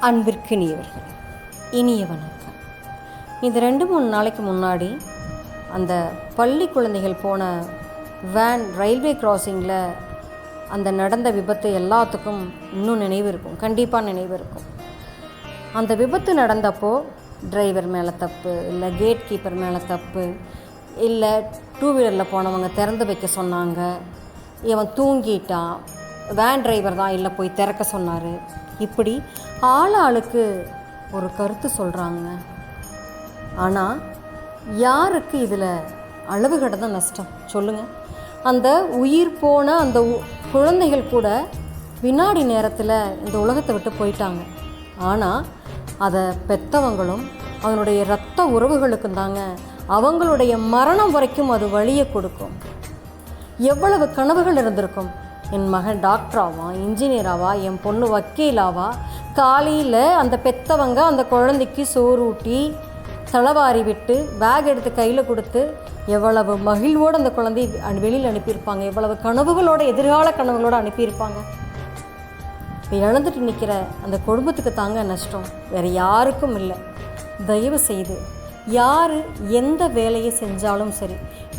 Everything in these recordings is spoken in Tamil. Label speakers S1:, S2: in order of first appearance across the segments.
S1: அன்பிற்கினியவர்கள், இனிய வணக்கம். இது 2-3 நாளைக்கு முன்னாடி அந்த பள்ளி குழந்தைகள் போன வேன் ரயில்வே கிராசிங்கில் அந்த நடந்த விபத்து எல்லாத்துக்கும் இன்னும் நினைவு இருக்கும், கண்டிப்பாக நினைவு இருக்கும். அந்த விபத்து நடந்தப்போ டிரைவர் மேலே தப்பு இல்லை, கேட் கீப்பர் மேலே தப்பு இல்லை, 2 வீலரில் போனவங்க திறந்து வைக்க சொன்னாங்க, இவன் தூங்கிட்டான், வேன் டிரைவர் தான் இல்லை போய் திறக்க சொன்னார், இப்படி ஆளுக்கு ஒரு கருத்து சொல்கிறாங்க. ஆனால் யாருக்கு இதில் அளவு கடந்த நஷ்டம் சொல்லுங்கள்? அந்த உயிர் போன அந்த குழந்தைகள் கூட வினாடி நேரத்தில் இந்த உலகத்தை விட்டு போயிட்டாங்க. ஆனால் அதை பெற்றவங்களும் அதனுடைய இரத்த உறவுகளுக்கும் தாங்க அவங்களுடைய மரணம் வரைக்கும் அது வலியை கொடுக்கும். எவ்வளவு கனவுகள் இருந்திருக்கும், என் மகன் டாக்டராவா, இன்ஜினியராவா, என் பொண்ணு வக்கீலாவா. காலையில் அந்த பெற்றவங்க அந்த குழந்தைக்கு சோறு ஊட்டி தலைவாரி விட்டு பேக் எடுத்து கையில் கொடுத்து எவ்வளவு மகிழ்வோடு அந்த குழந்தை வெளியில் அனுப்பியிருப்பாங்க, எவ்வளவு கனவுகளோட எதிர்கால கனவுகளோடு அனுப்பியிருப்பாங்க. இப்போ இழந்துட்டு நிற்கிற அந்த குடும்பத்துக்கு தாங்க நஷ்டம், வேறு யாருக்கும் இல்லை. தயவு செய்து யார் எந்த வேலையை செஞ்சாலும் சரி,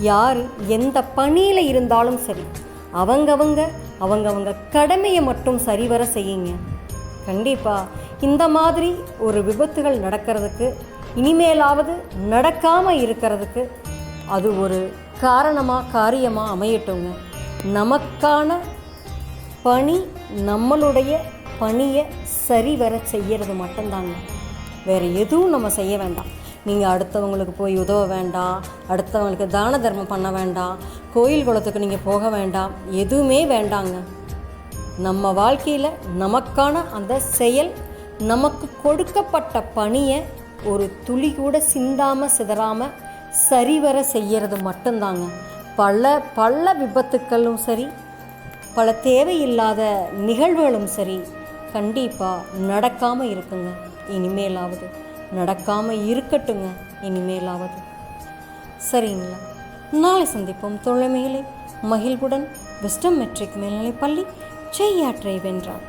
S1: யார் எந்த பணியில் இருந்தாலும் சரி, அவங்கவங்க கடமையை மட்டும் சரிவர செய்யுங்க. கண்டிப்பாக இந்த மாதிரி ஒரு விபத்துகள் நடக்கிறதுக்கு இனிமேலாவது நடக்காமல் இருக்கிறதுக்கு அது ஒரு காரியமாக அமையட்டுங்க. நமக்கான பணி, நம்மளுடைய பணியை சரிவர செய்கிறது மட்டும்தாங்க, வேறு எதுவும் நம்ம செய்ய வேண்டாம். நீங்கள் அடுத்தவங்களுக்கு போய் உதவ வேண்டாம், அடுத்தவங்களுக்கு தான தர்மம் பண்ண வேண்டாம், கோயில் குளத்துக்கு நீங்கள் போக வேண்டாம், எதுவுமே வேண்டாங்க. நம்ம வாழ்க்கையில் நமக்கான அந்த செயல், நமக்கு கொடுக்கப்பட்ட பணியை ஒரு துளி கூட சிந்தாமல் சிதறாமல் சரிவர செய்கிறது மட்டும்தாங்க. பல விபத்துக்களும் சரி, பல தேவையில்லாத நிகழ்வுகளும் சரி கண்டிப்பாக நடக்காமல் இருக்குங்க. இனிமேலாவது நடக்காமல் இருக்கட்டுங்க, இனிமேலாவது. சரிங்களா? நாளை சந்திப்போம் தோழமைகளை. மகிழ்வுடன் விஸ்டம் மெட்ரிக் மேல்நிலைப்பள்ளி, செய்யாற்றை வென்றார்.